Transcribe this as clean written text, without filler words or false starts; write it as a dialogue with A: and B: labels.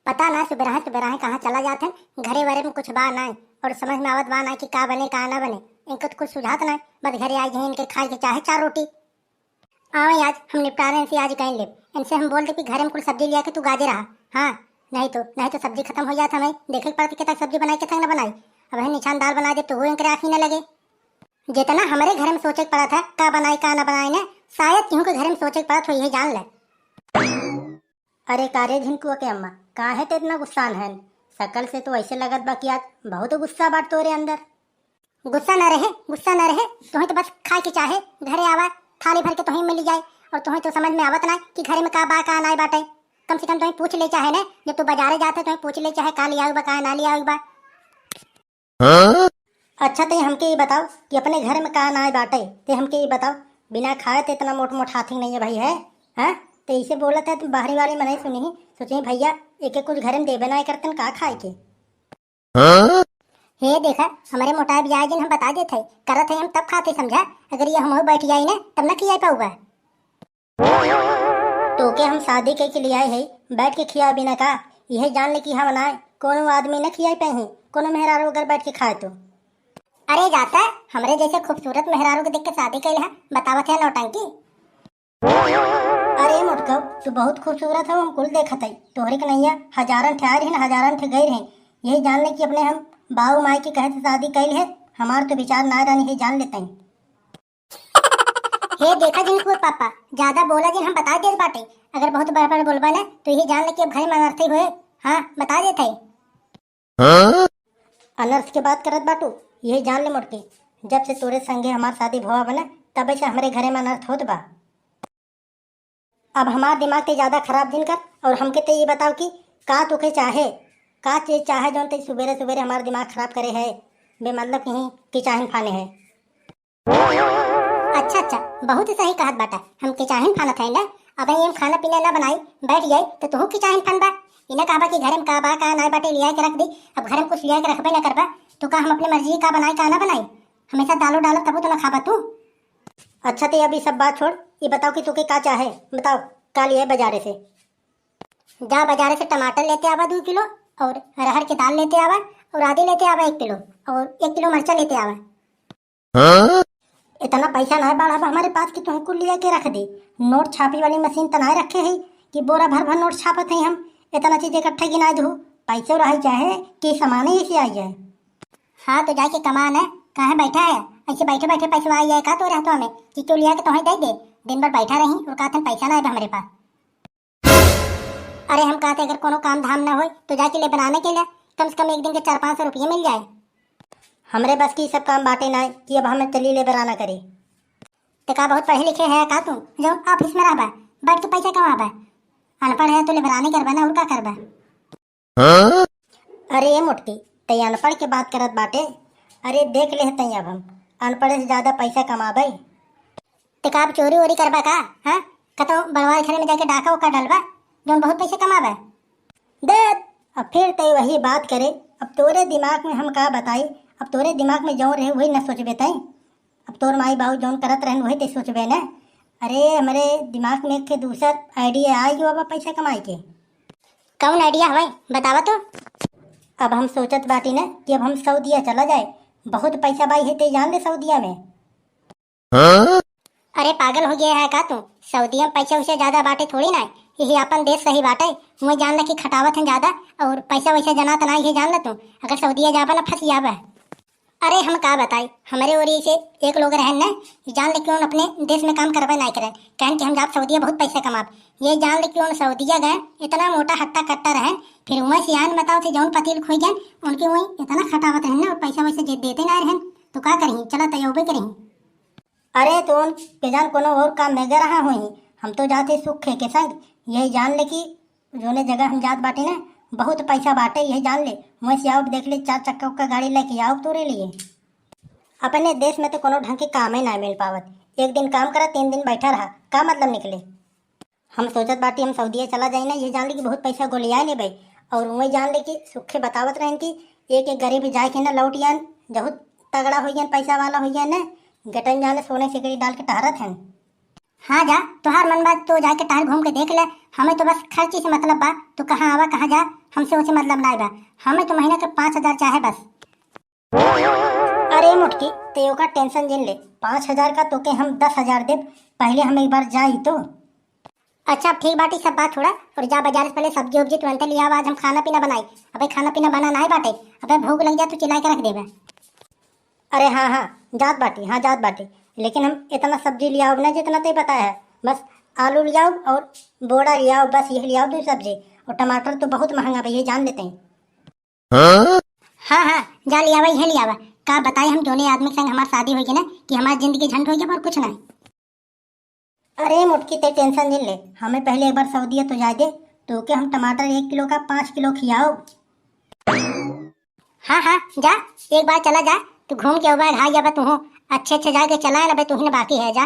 A: पता ना सुबह कहाँ चला जाते घरे वरे में कुछ बा ना और समझ में आवत बा ना कि का बने का ना बने। इनको तो कुछ सुझात ना बस घरे आई गए इनके खाए के चाहे 4 रोटी आओ आज हम निपटा रहे इनसे आज कहीं ले इनसे हम बोलते कि घरे में कुछ सब्जी लिया के तू गाजे रहा। हाँ नहीं तो सब्जी खत्म हो जाता हमें देखे पड़ती कि तक सब्जी बनाई के तक न बनाई। अब है निशान दाल बना दे तो वो इनके आँख ही न लगे। जितना हमारे घर में सोचे पड़ा था का बनाई का ना बनाई ने शायद क्यों के घर में सोचे पड़ा तो यही जान ले।
B: अरे कारे झिनकुआ के अम्मा का है तो इतना गुस्सान है। शकल से तो ऐसे लगत बा कि आज बहुत गुस्सा बाट तोरे अंदर।
A: गुस्सा न रहे तुम्हें तो बस खाए के चाहे घरे आवा थाली भर के तुम्हें मिल जाए और तुम्हें तो समझ में आवत ना कि घरे में का बा का ना बाटे। कम से कम तुम्हें पूछ ले चाहे ने जब तू बाजारे जाते तुम्हें पूछ ले चाहे का लिया बा का ना लिया बा।
B: अच्छा तो हमके ये बताओ कि अपने घर में का ना बाटे ते हमके ये बताओ। बिना खाए तो इतना मोट हाथी नहीं है भाई है। हाँ तो इसे बोला था तुम बाहरी वाली मनाई सुनी ही सोचे भैया एक कुछ घर में देवे ना करते का खाए के।
A: हे देखा हमारे मोटा ब्याज हम बता देते करत है हम तब खाते समझा। अगर ये हम बैठ जाए ना तब ना खिया पाऊगा।
B: तो के हम शादी के लिए आए है बैठ के खिया बिना का यह जान ले कि हम बनाए कोनो आदमी न खिया पे ही कोनो मेहरारू अगर बैठ के खाए तो।
A: अरे जाता हमरे जैसे खूबसूरत मेहरारू के देख के शादी कैल है बतावत है नौटंकी।
B: अरे मोटकव तू बहुत खूबसूरत है हम कुल देखत है तोहरे के नैया हजारन ठे आए रहे हजारन ठे गए रहे। यही जान ले कि अपने हम बाऊ माई के कहे शादी कैल है हमार तो विचार ना रहनी है जान लेते हैं।
A: हे देखा जिनको पापा ज्यादा बोला जिन हम बता दे बाटे अगर बहुत बड़ा बोलबा ना तो यही जान ले कि अब घर में अनर्थी हुए। हाँ बता देते
B: अनर्थ के बात करत बाटू यही जान ले मोटके जब से तोरे संगे हमार शादी भवा बना तब से हमारे घरे में अनर्थ होत बा। अब हमार दिमाग ते ज्यादा खराब दिन कर और हमके ते ये बताओ कि का तुके चाहे का चीज चाहे जो ते सुबेरे सुबेरे हमारा दिमाग खराब करे है बेमतलब कहीं कि चाहन फाने है।
A: अच्छा बहुत सही कहत बाटा हम के चाहन फानत है ना। अब हम खाना पीना ना बनाई बैठ जाए तो तू की चाहन फान बा इना कहबा कि घर में का बा का ना बाटे लिया के रख दी। अब घर में कुछ लिया के रखबे ना करबा तो का हम अपनी मर्जी का बनाई का ना बनाई हमेशा दालो डालो तब तो ना खाबा तू।
B: अच्छा तो अभी सब बात छोड़ ये बताओ कि तुके का चाहे बताओ का लिए बाजारे से।
A: जा बाजारे से टमाटर लेते आवा 2 किलो और अरहर की दाल लेते आवा और आदि लेते आवा 1 किलो और 1 किलो मिर्चा लेते आवा।
B: इतना पैसा ना बाढ़ हमारे पास कि तुमको लिया के रख दे। नोट छापी वाली मशीन तो ना रखे है कि बोरा भर भर नोट छापत है हम इतना चीज इकट्ठा गिना दू पैसे रह चाहे कि सामान ऐसे आ जाए।
A: हाँ तो जाके कमान है कहाँ बैठा है ऐसे बैठे बैठे पैसा आ जाए का तो रहता हमें कि क्यों लिया के तुम्हें दे दे दिन भर बैठा रही और कहते पैसा ना है हमारे पास। अरे हम कहते अगर कोनो काम धाम ना हो तो जाके ले बनाने के लिए कम से कम एक दिन के 400-500 रुपये मिल जाए।
B: हमरे बस की सब काम बाटे ना कि अब हमें तली ले बराना करे।
A: तो का बहुत पढ़े लिखे है का तुम जो ऑफिस में रहबा बैठ के पैसा कमाबा अनपढ़ है तो ले बराने करबा ना और का करबा।
B: अरे ये मोटकी तई अनपढ़ के बात करत बाटे। अरे देख ले तई अब हम अनपढ़ से ज्यादा पैसा कमाबे
A: तो का चोरी वोरी करबा का। हाँ कतो बड़वा घर में जाके डाका उका डलबा जो बहुत पैसे कमाबा
B: दे। अब फिर तई वही बात करे अब तोरे दिमाग में हम का बताई अब तोरे दिमाग में जो रहे वही न सोचबे तई। अब तोर माई बाबू जौन करत रहन वही ते सोचबे न। अरे हमारे दिमाग में के दूसर आइडिया आई जो अब पैसा कमाई के।
A: कौन आइडिया हवाई बतावा तो।
B: अब हम सोचत बाटी न कि अब हम सऊदिया चला जाए बहुत पैसा बाई है ते जान ले सऊदिया में।
A: अरे पागल हो गया है का तू सऊदिया में पैसा वैसा ज्यादा बाटे थोड़ी ना यही अपन देश सही बाटे। मुझे जान ला कि खटावत है ज्यादा और पैसा वैसा जना तो ना ये जान ला तू अगर सऊदिया जाबा ना फंस जाबा। अरे हम का बताई हमारे ओरी से एक लोग रहन न जान ले क्यों अपने देश में काम करवा नहीं करें कहन कि हम जाब सऊदिया बहुत पैसा कमाब। ये जान ले क्यों सऊदिया गए इतना मोटा हट्टा कट्टा रहन फिर वहाँ सियान बताओ थे जौन पतील खोई गए उनके वहीं इतना खटावत रहन और पैसा वैसा देते ना रहन तो का करी चला तयबे करी।
B: अरे तो के जान कोनो और काम में रहा हुई हम तो जाते सुख के संग यही जान ले कि जोने जगह हम जात बाटे ना बहुत पैसा बाटे यही जान ले मैं से आओ देख ले 4 चक्का का गाड़ी लेके आओ तोरे लिए। अपने देश में तो कोनो ढंग के काम ही ना मिल पावत एक दिन काम करा 3 दिन बैठा रहा का मतलब निकले। हम सोचत बाटी हम सऊदिया चला जाए ना ये जान ले कि बहुत पैसा गोलिया ले भाई और वही जान ले कि सुखे बतावत रहें कि एक एक गरीब जाए के ना लौट जान बहुत तगड़ा हो पैसा वाला हो न गटन जाने सोने सिकड़ी डाल के टहरत हैं।
A: हाँ जा, तुहार मन बात तो जाके टहल घूम के देख ले। हमें तो बस खर्ची से मतलब बा, तो कहाँ आवा कहाँ जा, हमसे उसे मतलब नहीं बा। हमें तो महीने के 5,000 चाहे बस।
B: अरे मुटकी तेओ का टेंशन जिन ले, 5,000 का तोके हम 10,000 दे। पहले हम एक बार जाई तो।
A: अच्छा ठीक बाटी, सब बात छोड़ा और जा बाजार से पहले सब्जी उब्जी तुरंत लिया। आज हम खाना पीना बनाई। अबे खाना पीना बना नहीं बाटे, अबे भूख लग जा तो चिल्ला के रख देबे।
B: अरे हाँ हाँ जात बाटी, हाँ जात बाटी, लेकिन हम इतना सब्जी लिया ना जितना ते पता है। बस आलू लियाओ और बोड़ा लियाओ, बस ये लियाओ 2 सब्जी। और टमाटर तो बहुत महंगा भैया, जान लेते हैं।
A: हाँ हाँ जा लिया भाई, है लिया का बताई हम दोनों आदमी के संग हमारी शादी होगी ना कि हमारी जिंदगी झंड हो गई और कुछ नहीं।
B: अरे मुटकी ते टेंशन नहीं ले, हमें पहले एक बार सऊदीया तो जाए दे। तो के हम टमाटर 1 किलो का 5 किलो खियाओ।
A: हाँ हाँ जा, एक बार चला जा, तू घूम के उबार हाई जा तू। अच्छे अच्छे जाके चला है ना भाई, तू ही बाकी है जा।